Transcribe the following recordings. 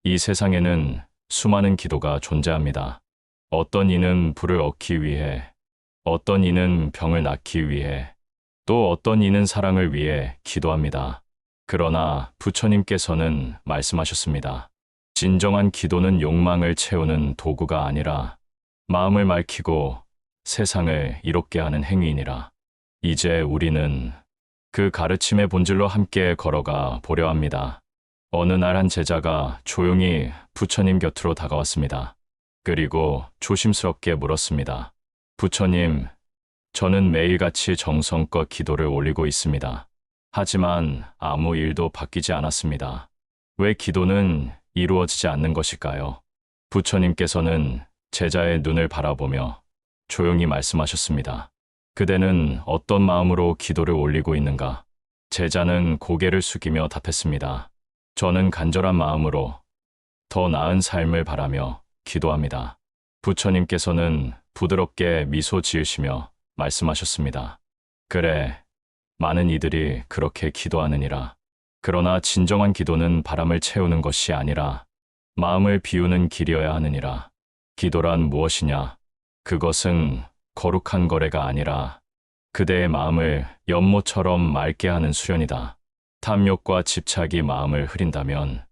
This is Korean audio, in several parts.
이 세상에는 수많은 기도가 존재합니다. 어떤 이는 부를 얻기 위해, 어떤 이는 병을 낫기 위해, 또 어떤 이는 사랑을 위해 기도합니다. 그러나 부처님께서는 말씀하셨습니다. 진정한 기도는 욕망을 채우는 도구가 아니라 마음을 맑히고 세상을 이롭게 하는 행위이니라. 이제 우리는 그 가르침의 본질로 함께 걸어가 보려 합니다. 어느 날 한 제자가 조용히 부처님 곁으로 다가왔습니다. 그리고 조심스럽게 물었습니다. 부처님, 저는 매일같이 정성껏 기도를 올리고 있습니다. 하지만 아무 일도 바뀌지 않았습니다. 왜 기도는 이루어지지 않는 것일까요? 부처님께서는 제자의 눈을 바라보며 조용히 말씀하셨습니다. 그대는 어떤 마음으로 기도를 올리고 있는가? 제자는 고개를 숙이며 답했습니다. 저는 간절한 마음으로 더 나은 삶을 바라며 기도합니다. 부처님께서는 부드럽게 미소 지으시며 말씀하셨습니다. 그래, 많은 이들이 그렇게 기도하느니라. 그러나 진정한 기도는 바람을 채우는 것이 아니라 마음을 비우는 길이어야 하느니라. 기도란 무엇이냐? 그것은 거룩한 거래가 아니라 그대의 마음을 연못처럼 맑게 하는 수련이다. 탐욕과 집착이 마음을 흐린다면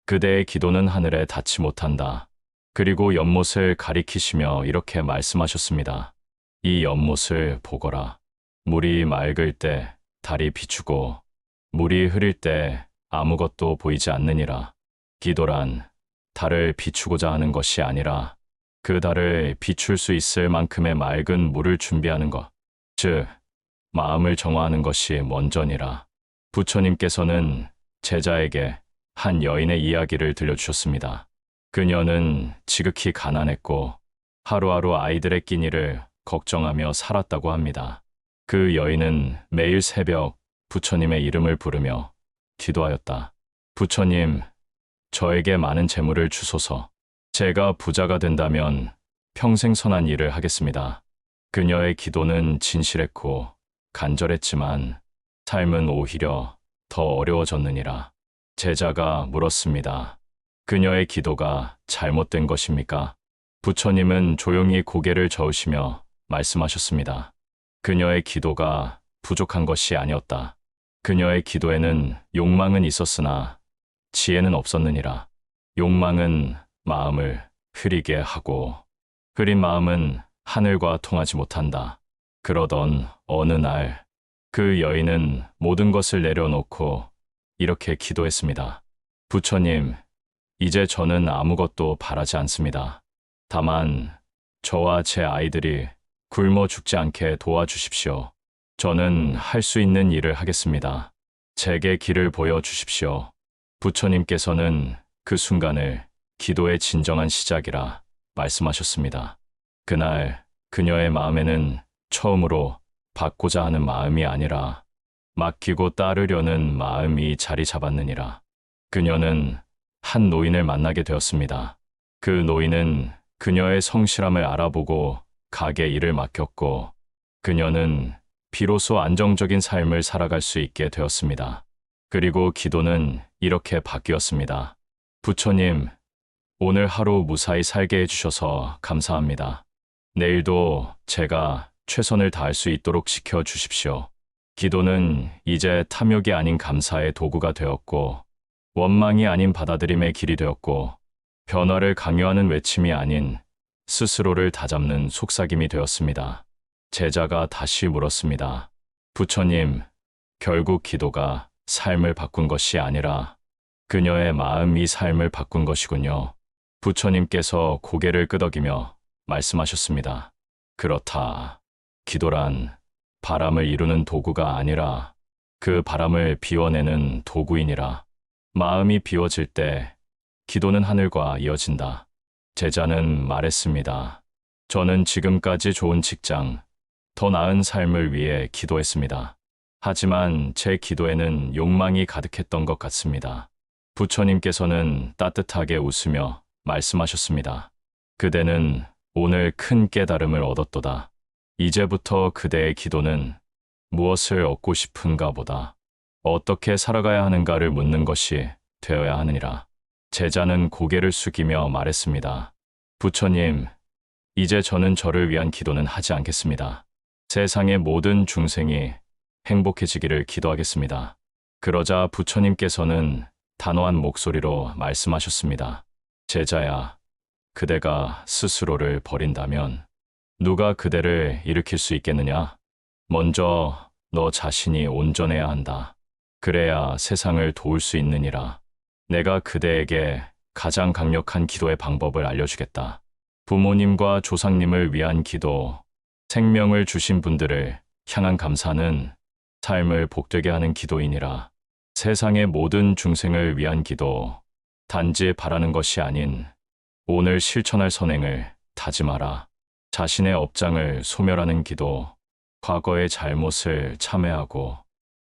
그대의 기도는 하늘에 닿지 못한다. 그리고 연못을 가리키시며 이렇게 말씀하셨습니다. 이 연못을 보거라. 물이 맑을 때 달이 비추고 물이 흐릴 때 아무것도 보이지 않느니라. 기도란 달을 비추고자 하는 것이 아니라 그 달을 비출 수 있을 만큼의 맑은 물을 준비하는 것, 즉 마음을 정화하는 것이 먼저니라. 부처님께서는 제자에게 한 여인의 이야기를 들려주셨습니다. 그녀는 지극히 가난했고 하루하루 아이들의 끼니를 걱정하며 살았다고 합니다. 그 여인은 매일 새벽 부처님의 이름을 부르며 기도하였다. 부처님, 저에게 많은 재물을 주소서. 제가 부자가 된다면 평생 선한 일을 하겠습니다. 그녀의 기도는 진실했고 간절했지만 삶은 오히려 더 어려워졌느니라. 제자가 물었습니다. 그녀의 기도가 잘못된 것입니까? 부처님은 조용히 고개를 저으시며 말씀하셨습니다. 그녀의 기도가 부족한 것이 아니었다. 그녀의 기도에는 욕망은 있었으나 지혜는 없었느니라. 욕망은 마음을 흐리게 하고 흐린 마음은 하늘과 통하지 못한다. 그러던 어느 날 그 여인은 모든 것을 내려놓고 이렇게 기도했습니다. 부처님, 이제 저는 아무것도 바라지 않습니다. 다만 저와 제 아이들이 굶어 죽지 않게 도와주십시오. 저는 할 수 있는 일을 하겠습니다. 제게 길을 보여주십시오. 부처님께서는 그 순간을 기도의 진정한 시작이라 말씀하셨습니다. 그날 그녀의 마음에는 처음으로 받고자 하는 마음이 아니라 맡기고 따르려는 마음이 자리 잡았느니라. 그녀는 한 노인을 만나게 되었습니다. 그 노인은 그녀의 성실함을 알아보고 가게 일을 맡겼고 그녀는 비로소 안정적인 삶을 살아갈 수 있게 되었습니다. 그리고 기도는 이렇게 바뀌었습니다. 부처님, 오늘 하루 무사히 살게 해주셔서 감사합니다. 내일도 제가 최선을 다할 수 있도록 지켜주십시오. 기도는 이제 탐욕이 아닌 감사의 도구가 되었고 원망이 아닌 받아들임의 길이 되었고 변화를 강요하는 외침이 아닌 스스로를 다잡는 속삭임이 되었습니다. 제자가 다시 물었습니다. 부처님, 결국 기도가 삶을 바꾼 것이 아니라 그녀의 마음이 삶을 바꾼 것이군요. 부처님께서 고개를 끄덕이며 말씀하셨습니다. 그렇다. 기도란 바람을 이루는 도구가 아니라 그 바람을 비워내는 도구이니라. 마음이 비워질 때 기도는 하늘과 이어진다. 제자는 말했습니다. 저는 지금까지 좋은 직장, 더 나은 삶을 위해 기도했습니다. 하지만 제 기도에는 욕망이 가득했던 것 같습니다. 부처님께서는 따뜻하게 웃으며 말씀하셨습니다. 그대는 오늘 큰 깨달음을 얻었도다. 이제부터 그대의 기도는 무엇을 얻고 싶은가 보다 어떻게 살아가야 하는가를 묻는 것이 되어야 하느니라. 제자는 고개를 숙이며 말했습니다. 부처님, 이제 저는 저를 위한 기도는 하지 않겠습니다. 세상의 모든 중생이 행복해지기를 기도하겠습니다. 그러자 부처님께서는 단호한 목소리로 말씀하셨습니다. 제자야, 그대가 스스로를 버린다면 누가 그대를 일으킬 수 있겠느냐? 먼저 너 자신이 온전해야 한다. 그래야 세상을 도울 수 있느니라. 내가 그대에게 가장 강력한 기도의 방법을 알려주겠다. 부모님과 조상님을 위한 기도, 생명을 주신 분들을 향한 감사는 삶을 복되게 하는 기도이니라. 세상의 모든 중생을 위한 기도, 단지 바라는 것이 아닌 오늘 실천할 선행을 다짐하라. 자신의 업장을 소멸하는 기도, 과거의 잘못을 참회하고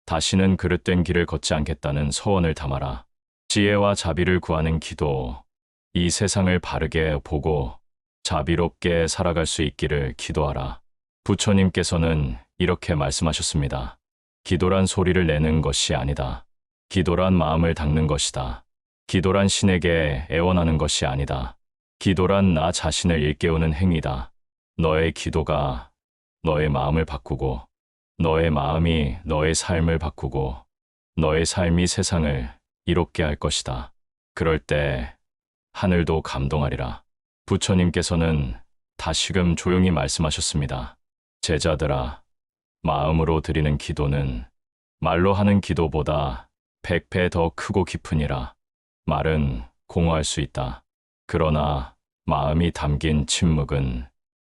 다시는 그릇된 길을 걷지 않겠다는 서원을 담아라. 지혜와 자비를 구하는 기도, 이 세상을 바르게 보고 자비롭게 살아갈 수 있기를 기도하라. 부처님께서는 이렇게 말씀하셨습니다. 기도란 소리를 내는 것이 아니다. 기도란 마음을 닦는 것이다. 기도란 신에게 애원하는 것이 아니다. 기도란 나 자신을 일깨우는 행위다. 너의 기도가 너의 마음을 바꾸고, 너의 마음이 너의 삶을 바꾸고, 너의 삶이 세상을 이롭게 할 것이다. 그럴 때 하늘도 감동하리라. 부처님께서는 다시금 조용히 말씀하셨습니다. 제자들아, 마음으로 드리는 기도는 말로 하는 기도보다 100배 더 크고 깊으니라. 말은 공허할 수 있다. 그러나 마음이 담긴 침묵은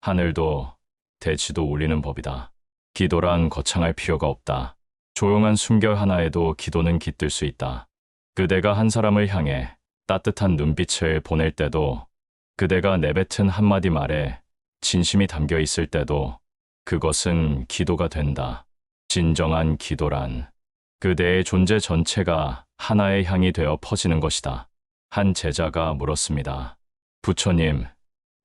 하늘도 대지도 울리는 법이다. 기도란 거창할 필요가 없다. 조용한 숨결 하나에도 기도는 깃들 수 있다. 그대가 한 사람을 향해 따뜻한 눈빛을 보낼 때도, 그대가 내뱉은 한마디 말에 진심이 담겨 있을 때도 그것은 기도가 된다. 진정한 기도란 그대의 존재 전체가 하나의 향이 되어 퍼지는 것이다. 한 제자가 물었습니다. 부처님,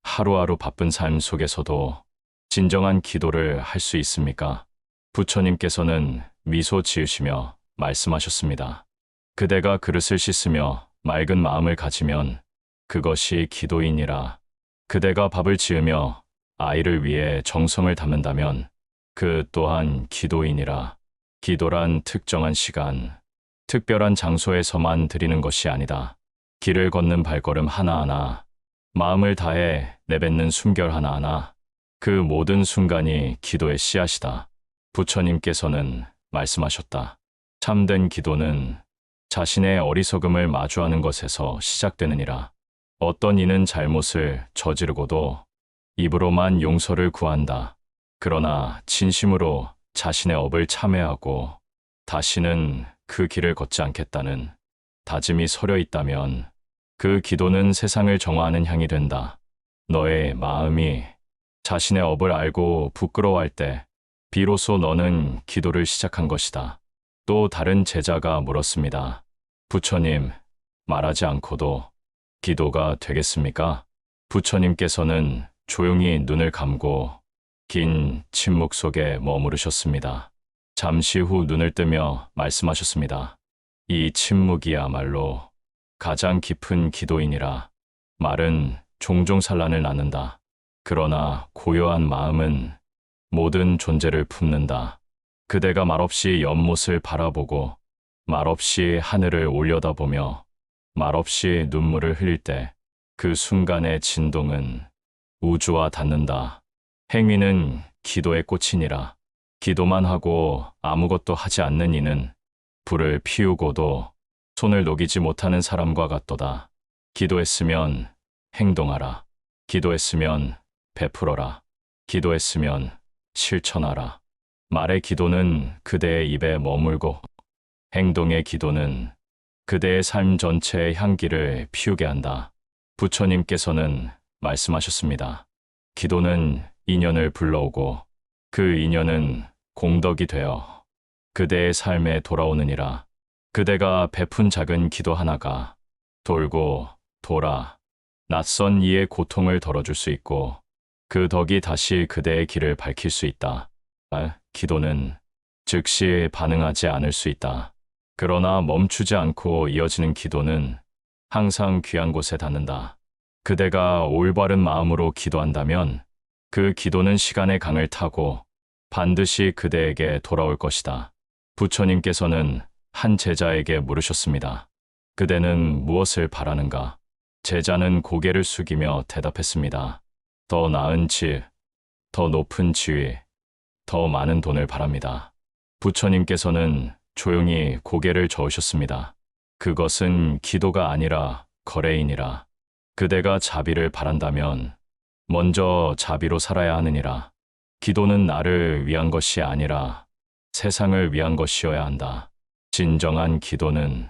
하루하루 바쁜 삶 속에서도 진정한 기도를 할 수 있습니까? 부처님께서는 미소 지으시며 말씀하셨습니다. 그대가 그릇을 씻으며 맑은 마음을 가지면 그것이 기도이니라. 그대가 밥을 지으며 아이를 위해 정성을 담는다면 그 또한 기도이니라. 기도란 특정한 시간, 특별한 장소에서만 드리는 것이 아니다. 길을 걷는 발걸음 하나하나, 마음을 다해 내뱉는 숨결 하나하나, 그 모든 순간이 기도의 씨앗이다. 부처님께서는 말씀하셨다. 참된 기도는 자신의 어리석음을 마주하는 것에서 시작되느니라. 어떤 이는 잘못을 저지르고도 입으로만 용서를 구한다. 그러나 진심으로 자신의 업을 참회하고 다시는 그 길을 걷지 않겠다는 다짐이 서려 있다면 그 기도는 세상을 정화하는 향이 된다. 너의 마음이 자신의 업을 알고 부끄러워할 때 비로소 너는 기도를 시작한 것이다. 또 다른 제자가 물었습니다. 부처님, 말하지 않고도 기도가 되겠습니까? 부처님께서는 조용히 눈을 감고 긴 침묵 속에 머무르셨습니다. 잠시 후 눈을 뜨며 말씀하셨습니다. 이 침묵이야말로 가장 깊은 기도이니라. 말은 종종 산란을 낳는다. 그러나 고요한 마음은 모든 존재를 품는다. 그대가 말없이 연못을 바라보고 말없이 하늘을 올려다보며 말없이 눈물을 흘릴 때 그 순간의 진동은 우주와 닿는다. 행위는 기도의 꽃이니라. 기도만 하고 아무것도 하지 않는 이는 불을 피우고도 손을 녹이지 못하는 사람과 같도다. 기도했으면 행동하라. 기도했으면 베풀어라. 기도했으면 실천하라. 말의 기도는 그대의 입에 머물고 행동의 기도는 그대의 삶 전체의 향기를 피우게 한다. 부처님께서는 말씀하셨습니다. 기도는 인연을 불러오고 그 인연은 공덕이 되어 그대의 삶에 돌아오느니라. 그대가 베푼 작은 기도 하나가 돌고 돌아 낯선 이의 고통을 덜어줄 수 있고 그 덕이 다시 그대의 길을 밝힐 수 있다. 기도는 즉시 반응하지 않을 수 있다. 그러나 멈추지 않고 이어지는 기도는 항상 귀한 곳에 닿는다. 그대가 올바른 마음으로 기도한다면 그 기도는 시간의 강을 타고 반드시 그대에게 돌아올 것이다. 부처님께서는 한 제자에게 물으셨습니다. 그대는 무엇을 바라는가? 제자는 고개를 숙이며 대답했습니다. 더 나은 집, 더 높은 지위, 더 많은 돈을 바랍니다. 부처님께서는 조용히 고개를 저으셨습니다. 그것은 기도가 아니라 거래이니라. 그대가 자비를 바란다면 먼저 자비로 살아야 하느니라. 기도는 나를 위한 것이 아니라 세상을 위한 것이어야 한다. 진정한 기도는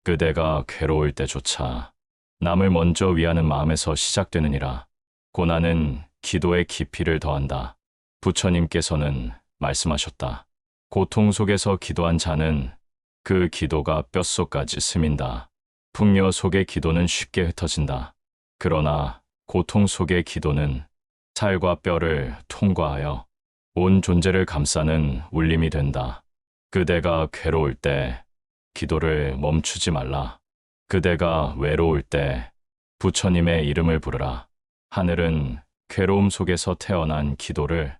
그대가 괴로울 때조차 남을 먼저 위하는 마음에서 시작되느니라. 고난은 기도의 깊이를 더한다. 부처님께서는 말씀하셨다. 고통 속에서 기도한 자는 그 기도가 뼛속까지 스민다. 풍요 속의 기도는 쉽게 흩어진다. 그러나 고통 속의 기도는 살과 뼈를 통과하여 온 존재를 감싸는 울림이 된다. 그대가 괴로울 때 기도를 멈추지 말라. 그대가 외로울 때 부처님의 이름을 부르라. 하늘은 괴로움 속에서 태어난 기도를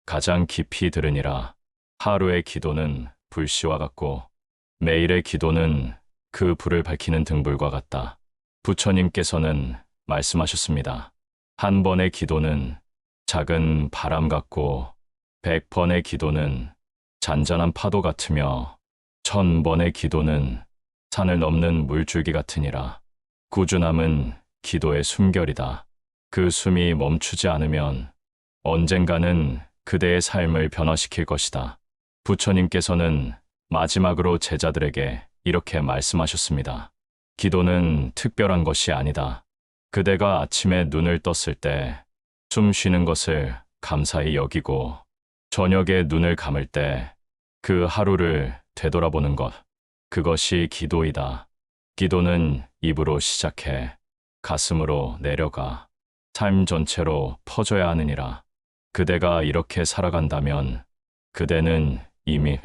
가장 깊이 들으니라. 하루의 기도는 불씨와 같고 매일의 기도는 그 불을 밝히는 등불과 같다. 부처님께서는 말씀하셨습니다. 한 번의 기도는 작은 바람 같고 100번의 기도는 잔잔한 파도 같으며 1000번의 기도는 산을 넘는 물줄기 같으니라. 꾸준함은 기도의 숨결이다. 그 숨이 멈추지 않으면 언젠가는 그대의 삶을 변화시킬 것이다. 부처님께서는 마지막으로 제자들에게 이렇게 말씀하셨습니다. 기도는 특별한 것이 아니다. 그대가 아침에 눈을 떴을 때 숨 쉬는 것을 감사히 여기고 저녁에 눈을 감을 때 그 하루를 되돌아보는 것, 그것이 기도이다. 기도는 입으로 시작해 가슴으로 내려가 삶 전체로 퍼져야 하느니라. 그대가 이렇게 살아간다면 그대는 이미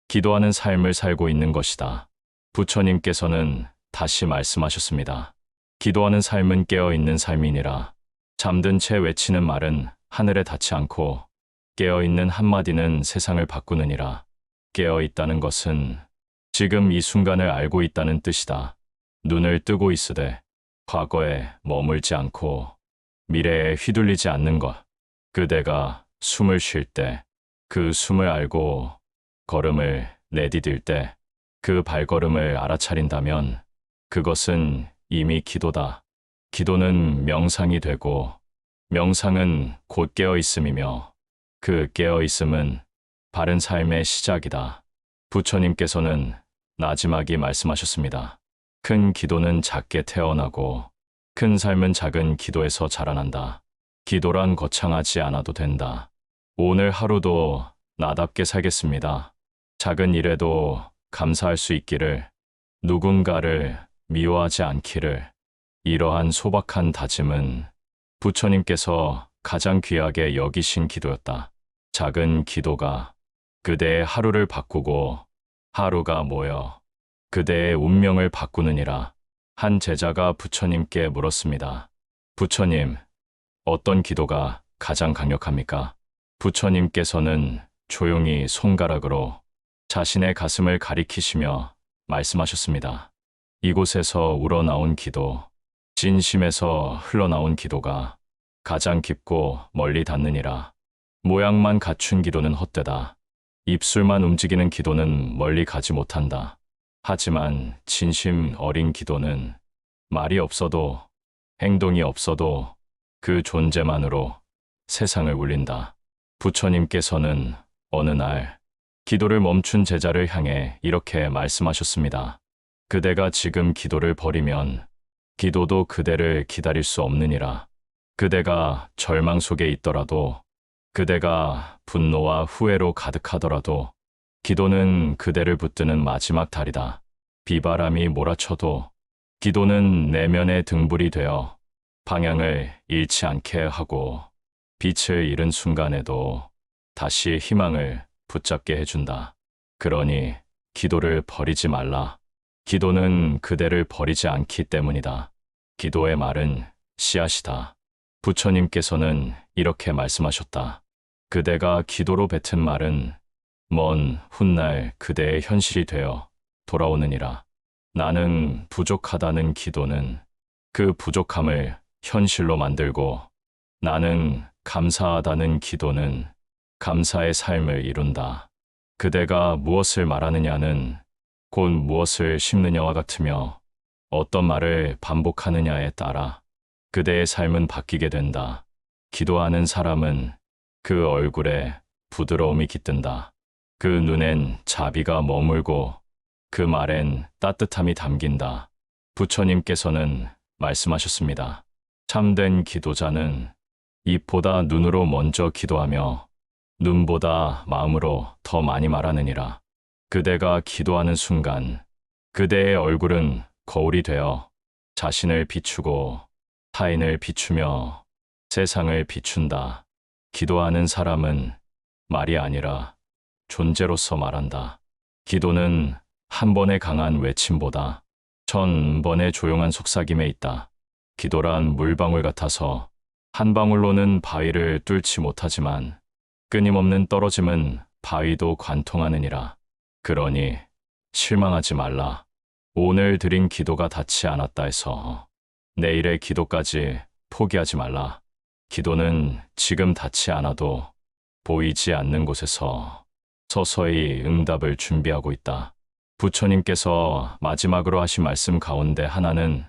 기도하는 삶을 살고 있는 것이다. 부처님께서는 다시 말씀하셨습니다. 기도하는 삶은 깨어있는 삶이니라. 잠든 채 외치는 말은 하늘에 닿지 않고 깨어있는 한마디는 세상을 바꾸느니라. 깨어있다는 것은 지금 이 순간을 알고 있다는 뜻이다. 눈을 뜨고 있으되 과거에 머물지 않고 미래에 휘둘리지 않는 것. 그대가 숨을 쉴 때 그 숨을 알고 걸음을 내디딜 때 그 발걸음을 알아차린다면 그것은 이미 기도다. 기도는 명상이 되고 명상은 곧 깨어있음이며 그 깨어있음은 바른 삶의 시작이다. 부처님께서는 나지막이 말씀하셨습니다. 큰 기도는 작게 태어나고 큰 삶은 작은 기도에서 자라난다. 기도란 거창하지 않아도 된다. 오늘 하루도 나답게 살겠습니다. 작은 일에도 감사할 수 있기를, 누군가를 미워하지 않기를. 이러한 소박한 다짐은 부처님께서 가장 귀하게 여기신 기도였다. 작은 기도가 그대의 하루를 바꾸고 하루가 모여 그대의 운명을 바꾸느니라. 한 제자가 부처님께 물었습니다. 부처님, 어떤 기도가 가장 강력합니까? 부처님께서는 조용히 손가락으로 자신의 가슴을 가리키시며 말씀하셨습니다. 이곳에서 우러나온 기도, 진심에서 흘러나온 기도가 가장 깊고 멀리 닿느니라. 모양만 갖춘 기도는 헛되다. 입술만 움직이는 기도는 멀리 가지 못한다. 하지만 진심 어린 기도는 말이 없어도 행동이 없어도 그 존재만으로 세상을 울린다. 부처님께서는 어느 날 기도를 멈춘 제자를 향해 이렇게 말씀하셨습니다. 그대가 지금 기도를 버리면 기도도 그대를 기다릴 수 없느니라. 그대가 절망 속에 있더라도, 그대가 분노와 후회로 가득하더라도 기도는 그대를 붙드는 마지막 달이다. 비바람이 몰아쳐도 기도는 내면의 등불이 되어 방향을 잃지 않게 하고 빛을 잃은 순간에도 다시 희망을 붙잡게 해준다. 그러니 기도를 버리지 말라. 기도는 그대를 버리지 않기 때문이다. 기도의 말은 씨앗이다. 부처님께서는 이렇게 말씀하셨다. 그대가 기도로 뱉은 말은 먼 훗날 그대의 현실이 되어 돌아오느니라. 나는 부족하다는 기도는 그 부족함을 현실로 만들고, 나는 감사하다는 기도는 감사의 삶을 이룬다. 그대가 무엇을 말하느냐는 곧 무엇을 심느냐와 같으며, 어떤 말을 반복하느냐에 따라 그대의 삶은 바뀌게 된다. 기도하는 사람은 그 얼굴에 부드러움이 깃든다. 그 눈엔 자비가 머물고 그 말엔 따뜻함이 담긴다. 부처님께서는 말씀하셨습니다. 참된 기도자는 입보다 눈으로 먼저 기도하며 눈보다 마음으로 더 많이 말하느니라. 그대가 기도하는 순간 그대의 얼굴은 거울이 되어 자신을 비추고 타인을 비추며 세상을 비춘다. 기도하는 사람은 말이 아니라 존재로서 말한다. 기도는 한 번의 강한 외침보다 1000번의 조용한 속삭임에 있다. 기도란 물방울 같아서 한 방울로는 바위를 뚫지 못하지만 끊임없는 떨어짐은 바위도 관통하느니라. 그러니 실망하지 말라. 오늘 드린 기도가 닿지 않았다 해서 내일의 기도까지 포기하지 말라. 기도는 지금 닿지 않아도 보이지 않는 곳에서 서서히 응답을 준비하고 있다. 부처님께서 마지막으로 하신 말씀 가운데 하나는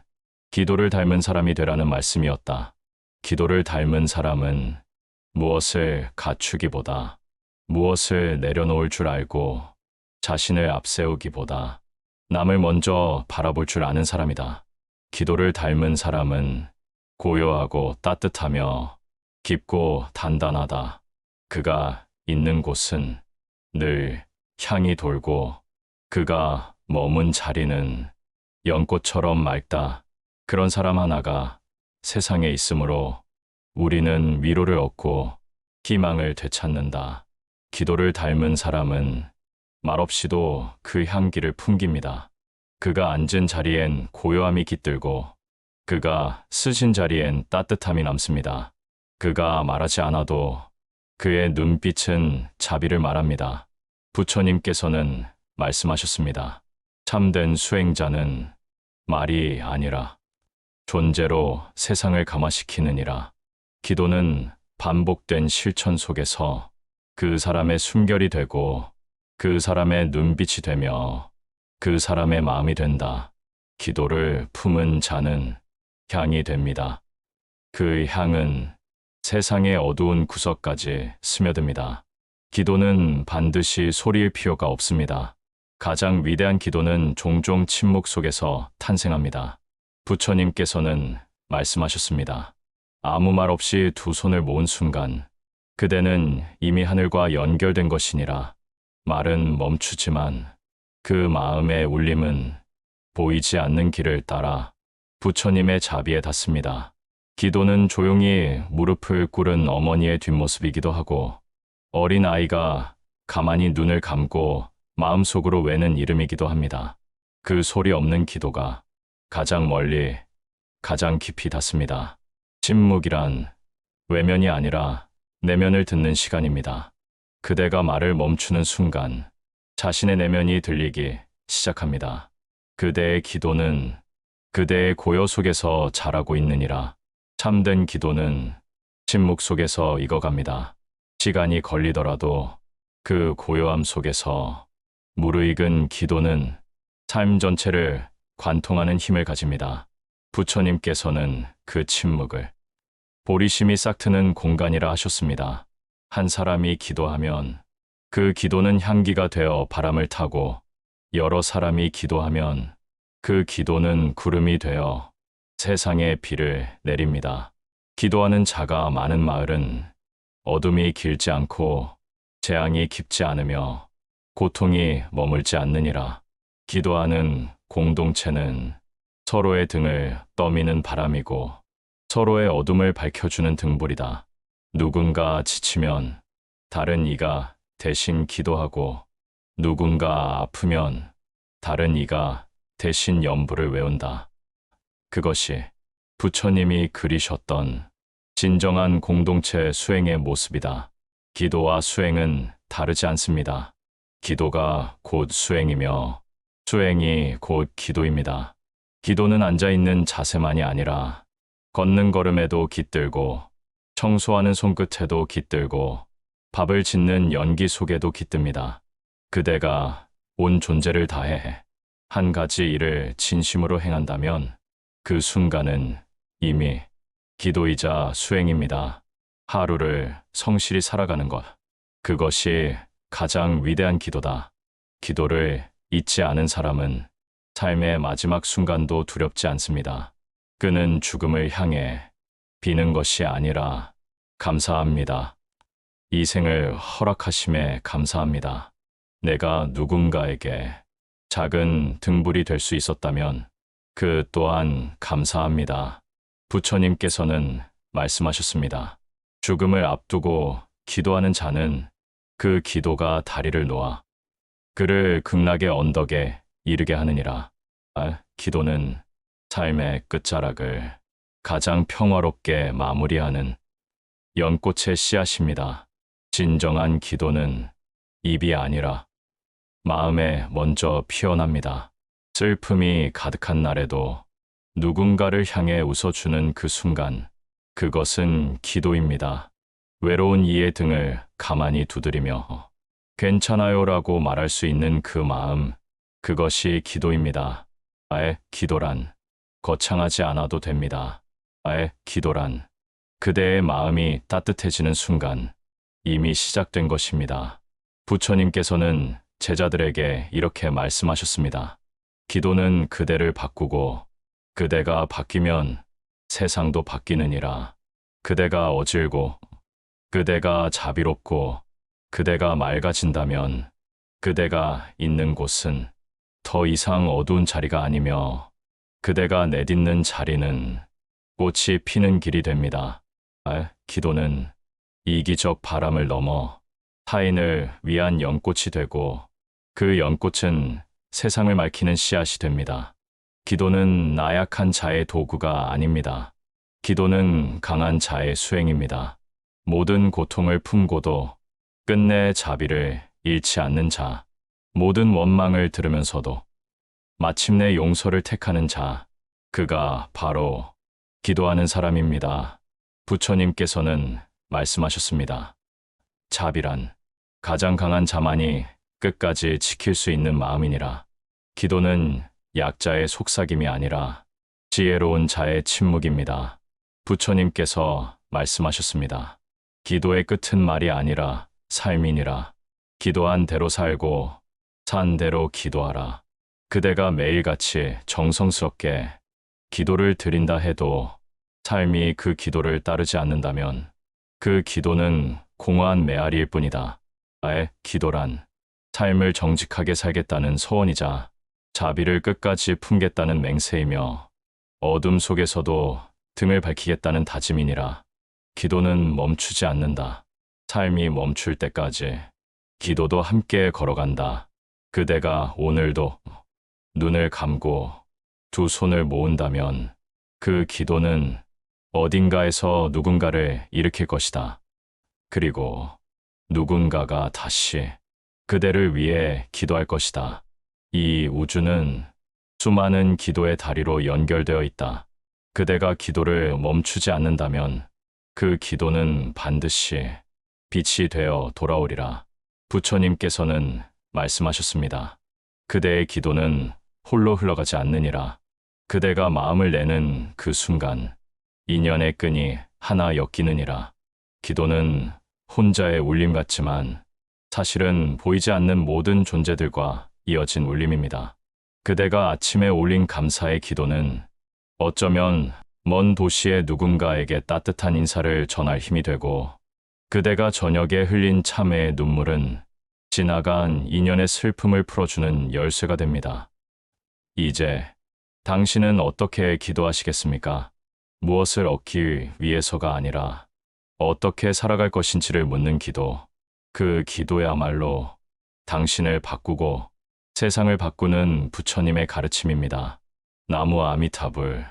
기도를 닮은 사람이 되라는 말씀이었다. 기도를 닮은 사람은 무엇을 갖추기보다 무엇을 내려놓을 줄 알고 자신을 앞세우기보다 남을 먼저 바라볼 줄 아는 사람이다. 기도를 닮은 사람은 고요하고 따뜻하며 깊고 단단하다. 그가 있는 곳은 늘 향이 돌고 그가 머문 자리는 연꽃처럼 맑다. 그런 사람 하나가 세상에 있으므로 우리는 위로를 얻고 희망을 되찾는다. 기도를 닮은 사람은 말없이도 그 향기를 풍깁니다. 그가 앉은 자리엔 고요함이 깃들고 그가 쓰신 자리엔 따뜻함이 남습니다. 그가 말하지 않아도 그의 눈빛은 자비를 말합니다. 부처님께서는 말씀하셨습니다. 참된 수행자는 말이 아니라 존재로 세상을 감화시키느니라. 기도는 반복된 실천 속에서 그 사람의 숨결이 되고 그 사람의 눈빛이 되며 그 사람의 마음이 된다. 기도를 품은 자는 향이 됩니다. 그 향은 세상의 어두운 구석까지 스며듭니다. 기도는 반드시 소리일 필요가 없습니다. 가장 위대한 기도는 종종 침묵 속에서 탄생합니다. 부처님께서는 말씀하셨습니다. 아무 말 없이 두 손을 모은 순간 그대는 이미 하늘과 연결된 것이니라. 말은 멈추지만 그 마음의 울림은 보이지 않는 길을 따라 부처님의 자비에 닿습니다. 기도는 조용히 무릎을 꿇은 어머니의 뒷모습이기도 하고 어린 아이가 가만히 눈을 감고 마음속으로 외는 이름이기도 합니다. 그 소리 없는 기도가 가장 멀리, 가장 깊이 닿습니다. 침묵이란 외면이 아니라 내면을 듣는 시간입니다. 그대가 말을 멈추는 순간 자신의 내면이 들리기 시작합니다. 그대의 기도는 그대의 고요 속에서 자라고 있느니라. 참된 기도는 침묵 속에서 익어갑니다. 시간이 걸리더라도 그 고요함 속에서 무르익은 기도는 삶 전체를 관통하는 힘을 가집니다. 부처님께서는 그 침묵을 보리심이 싹트는 공간이라 하셨습니다. 한 사람이 기도하면 그 기도는 향기가 되어 바람을 타고 여러 사람이 기도하면 그 기도는 구름이 되어 세상에 비를 내립니다. 기도하는 자가 많은 마을은 어둠이 길지 않고 재앙이 깊지 않으며 고통이 머물지 않느니라. 기도하는 공동체는 서로의 등을 떠미는 바람이고 서로의 어둠을 밝혀주는 등불이다. 누군가 지치면 다른 이가 대신 기도하고 누군가 아프면 다른 이가 대신 연부를 외운다. 그것이 부처님이 그리셨던 진정한 공동체 수행의 모습이다. 기도와 수행은 다르지 않습니다. 기도가 곧 수행이며 수행이 곧 기도입니다. 기도는 앉아있는 자세만이 아니라 걷는 걸음에도 깃들고 청소하는 손끝에도 깃들고 밥을 짓는 연기 속에도 깃듭니다. 그대가 온 존재를 다해 한 가지 일을 진심으로 행한다면 그 순간은 이미 기도이자 수행입니다. 하루를 성실히 살아가는 것. 그것이 가장 위대한 기도다. 기도를 잊지 않은 사람은 삶의 마지막 순간도 두렵지 않습니다. 그는 죽음을 향해 비는 것이 아니라 감사합니다. 이 생을 허락하심에 감사합니다. 내가 누군가에게 작은 등불이 될 수 있었다면 그 또한 감사합니다. 부처님께서는 말씀하셨습니다. 죽음을 앞두고 기도하는 자는 그 기도가 다리를 놓아 그를 극락의 언덕에 이르게 하느니라. 기도는 삶의 끝자락을 가장 평화롭게 마무리하는 연꽃의 씨앗입니다. 진정한 기도는 입이 아니라 마음에 먼저 피어납니다. 슬픔이 가득한 날에도 누군가를 향해 웃어주는 그 순간, 그것은 기도입니다. 외로운 이의 등을 가만히 두드리며 괜찮아요라고 말할 수 있는 그 마음, 그것이 기도입니다. 기도란 거창하지 않아도 됩니다. 기도란 그대의 마음이 따뜻해지는 순간 이미 시작된 것입니다. 부처님께서는 제자들에게 이렇게 말씀하셨습니다. 기도는 그대를 바꾸고 그대가 바뀌면 세상도 바뀌느니라. 그대가 어질고 그대가 자비롭고 그대가 맑아진다면 그대가 있는 곳은 더 이상 어두운 자리가 아니며 그대가 내딛는 자리는 꽃이 피는 길이 됩니다. 기도는 이기적 바람을 넘어 타인을 위한 연꽃이 되고 그 연꽃은 세상을 밝히는 씨앗이 됩니다. 기도는 나약한 자의 도구가 아닙니다. 기도는 강한 자의 수행입니다. 모든 고통을 품고도 끝내 자비를 잃지 않는 자, 모든 원망을 들으면서도 마침내 용서를 택하는 자, 그가 바로 기도하는 사람입니다. 부처님께서는 말씀하셨습니다. 자비란 가장 강한 자만이 끝까지 지킬 수 있는 마음이니라. 기도는 약자의 속삭임이 아니라 지혜로운 자의 침묵입니다. 부처님께서 말씀하셨습니다. 기도의 끝은 말이 아니라 삶이니라. 기도한 대로 살고 산 대로 기도하라. 그대가 매일같이 정성스럽게 기도를 드린다 해도 삶이 그 기도를 따르지 않는다면 그 기도는 공허한 메아리일 뿐이다. 기도란 삶을 정직하게 살겠다는 소원이자 자비를 끝까지 품겠다는 맹세이며 어둠 속에서도 등을 밝히겠다는 다짐이니라. 기도는 멈추지 않는다. 삶이 멈출 때까지 기도도 함께 걸어간다. 그대가 오늘도 눈을 감고 두 손을 모은다면 그 기도는 어딘가에서 누군가를 일으킬 것이다. 그리고 누군가가 다시 그대를 위해 기도할 것이다. 이 우주는 수많은 기도의 다리로 연결되어 있다. 그대가 기도를 멈추지 않는다면 그 기도는 반드시 빛이 되어 돌아오리라. 부처님께서는 말씀하셨습니다. 그대의 기도는 홀로 흘러가지 않느니라. 그대가 마음을 내는 그 순간 인연의 끈이 하나 엮이느니라. 기도는 혼자의 울림 같지만 사실은 보이지 않는 모든 존재들과 이어진 울림입니다. 그대가 아침에 올린 감사의 기도는 어쩌면 먼 도시의 누군가에게 따뜻한 인사를 전할 힘이 되고 그대가 저녁에 흘린 참회의 눈물은 지나간 인연의 슬픔을 풀어주는 열쇠가 됩니다. 이제 당신은 어떻게 기도하시겠습니까? 무엇을 얻기 위해서가 아니라 어떻게 살아갈 것인지를 묻는 기도. 그 기도야말로 당신을 바꾸고 세상을 바꾸는 부처님의 가르침입니다. 나무 아미타불.